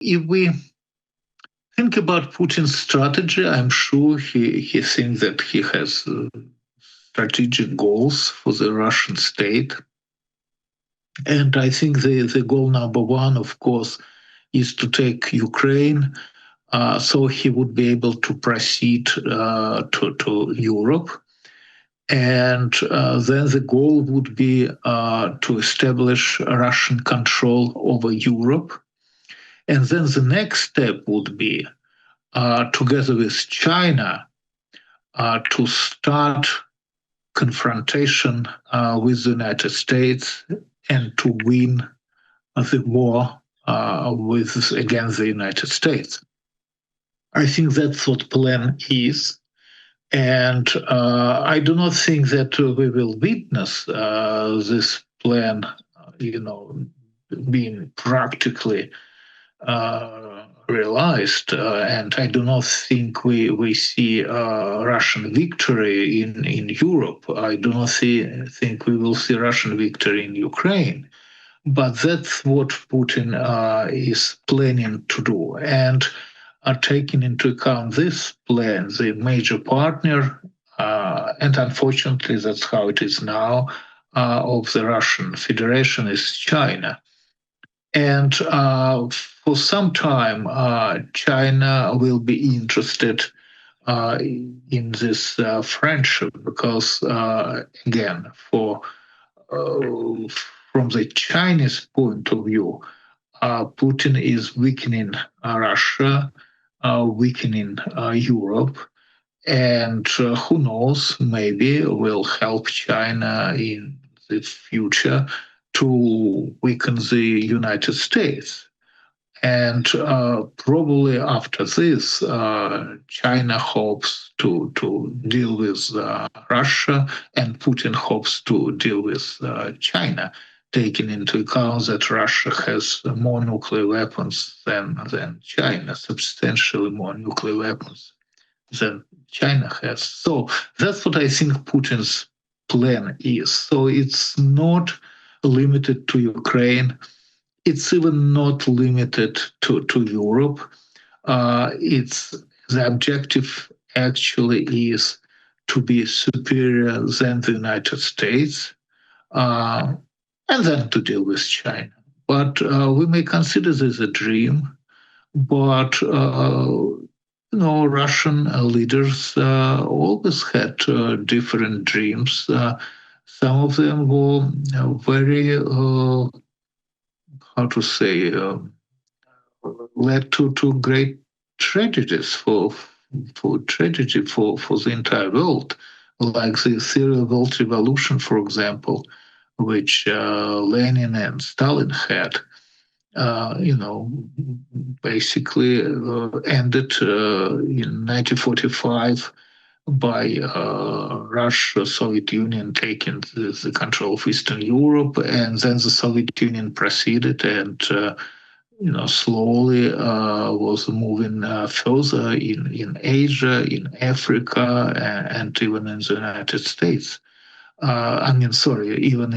if we think about Putin's strategy, I'm sure he thinks that he has strategic goals for the Russian state. And I think the goal number one, of course, is to take Ukraine, so he would be able to proceed to Europe. And then the goal would be to establish Russian control over Europe. And then the next step would be, together with China, to start confrontation with the United States and to win the war against the United States. I think that's what plan is. And I do not think that we will witness this plan, being practically realized. And I do not think we see Russian victory in Europe. I do not think we will see Russian victory in Ukraine. But that's what Putin is planning to do. And taking into account this plan, the major partner, and unfortunately that's how it is now, of the Russian Federation is China. And for some time, China will be interested in this friendship because, again, from the Chinese point of view, Putin is weakening Russia, weakening Europe, and who knows, maybe will help China in the future to weaken the United States. And probably after this, China hopes to deal with Russia, and Putin hopes to deal with China, taking into account that Russia has more nuclear weapons than China, substantially more nuclear weapons than China has. So that's what I think Putin's plan is. So it's not limited to Ukraine. It's even not limited to Europe. It's the objective actually is to be superior than the United States, and then to deal with China. But we may consider this a dream. But Russian leaders always had different dreams. Some of them were very led to great tragedies for the entire world, like the theory of world revolution, for example, which Lenin and Stalin had. Basically ended in 1945 by Russia, Soviet Union taking the control of Eastern Europe, and then the Soviet Union proceeded and slowly was moving further in Asia, in Africa, and even in the United States. Even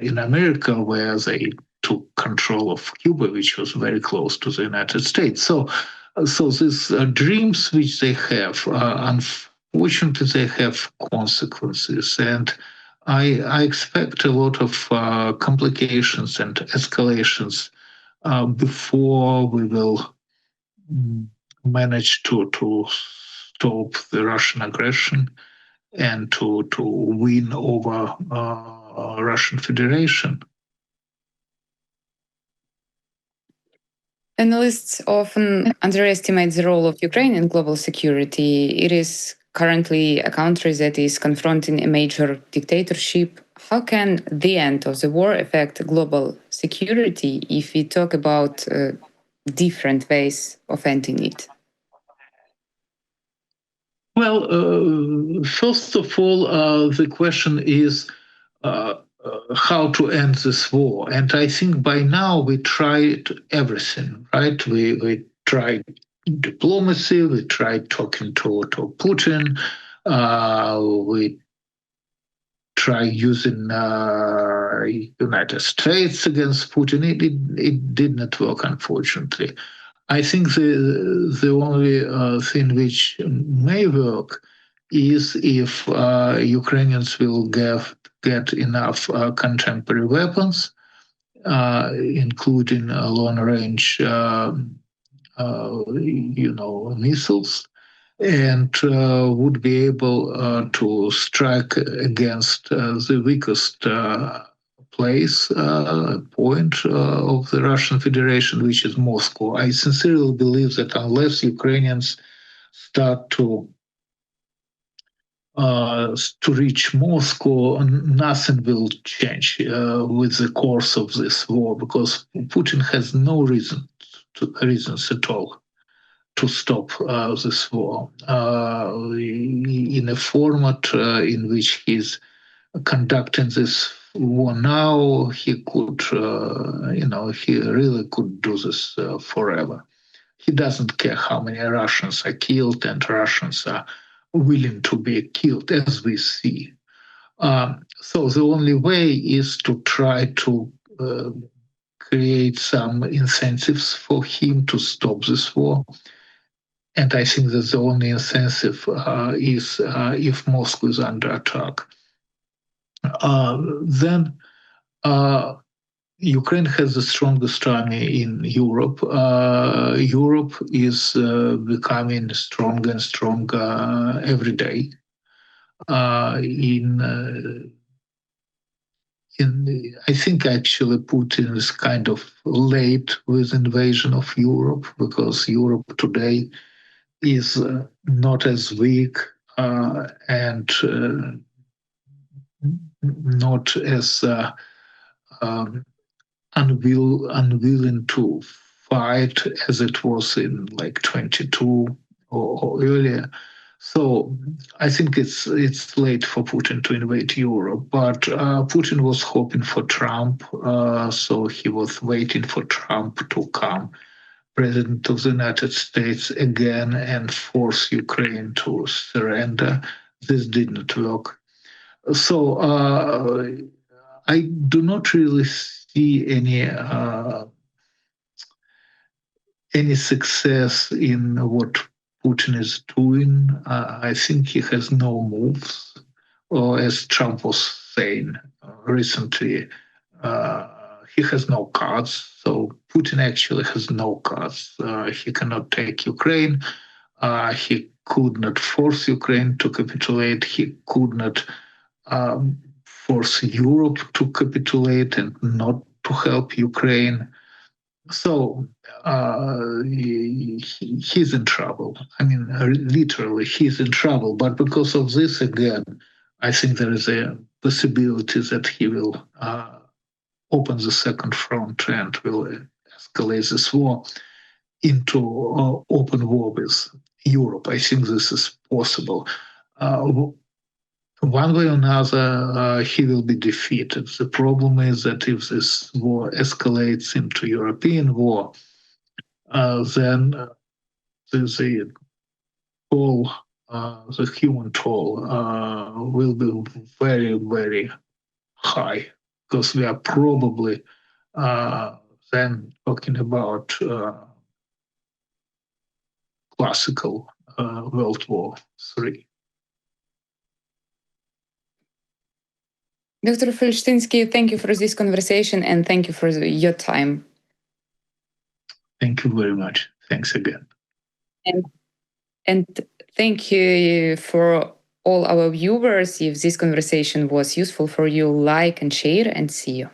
in America, where they took control of Cuba, which was very close to the United States. So these dreams which they have, unfortunately, they have consequences. And I expect a lot of complications and escalations before we will manage to stop the Russian aggression and to win over Russian Federation. Analysts often underestimate the role of Ukraine in global security. It is currently a country that is confronting a major dictatorship. How can the end of the war affect global security if we talk about different ways of ending it? Well, first of all, the question is how to end this war. And I think by now we tried everything, right? We tried diplomacy, we tried talking to Putin, we try using United States against Putin. It did not work, unfortunately. I think the only thing which may work is if Ukrainians will get enough contemporary weapons, including long-range, missiles, and would be able to strike against the weakest place point of the Russian Federation, which is Moscow. I sincerely believe that unless Ukrainians start to reach Moscow, nothing will change with the course of this war, because Putin has no reasons at all to stop this war in a format in which he's conducting this war now. He could, he really could do this forever. He doesn't care how many Russians are killed, and Russians are willing to be killed, as we see. So the only way is to try to create some incentives for him to stop this war. And I think that the only incentive is if Moscow is under attack. Then Ukraine has the strongest army in Europe. Europe is becoming stronger and stronger every day. I think actually Putin is kind of late with invasion of Europe, because Europe today is not as weak and not as unwilling to fight as it was in like 22 or earlier. So I think it's late for Putin to invade Europe, but Putin was hoping for Trump, so he was waiting for Trump to come president of the United States again and force Ukraine to surrender. This did not work. So I do not really see any success in what Putin is doing. I think he has no moves, or as Trump was saying recently, he has no cards. So Putin actually has no cards. He cannot take Ukraine. He could not force Ukraine to capitulate. He could not force Europe to capitulate and not to help Ukraine. So he's in trouble. I mean, literally, he's in trouble. But because of this, again, I think there is a possibility that he will open the second front and will escalate this war into open war with Europe. I think this is possible. One way or another, he will be defeated. The problem is that if this war escalates into European war, then the toll, the human toll, will be very, very high, because we are probably then talking about classical World War III. Dr. Felshtinsky, thank you for this conversation, and thank you for your time. Thank you very much. Thanks again. And thank you for all our viewers. If this conversation was useful for you, like and share, and see you.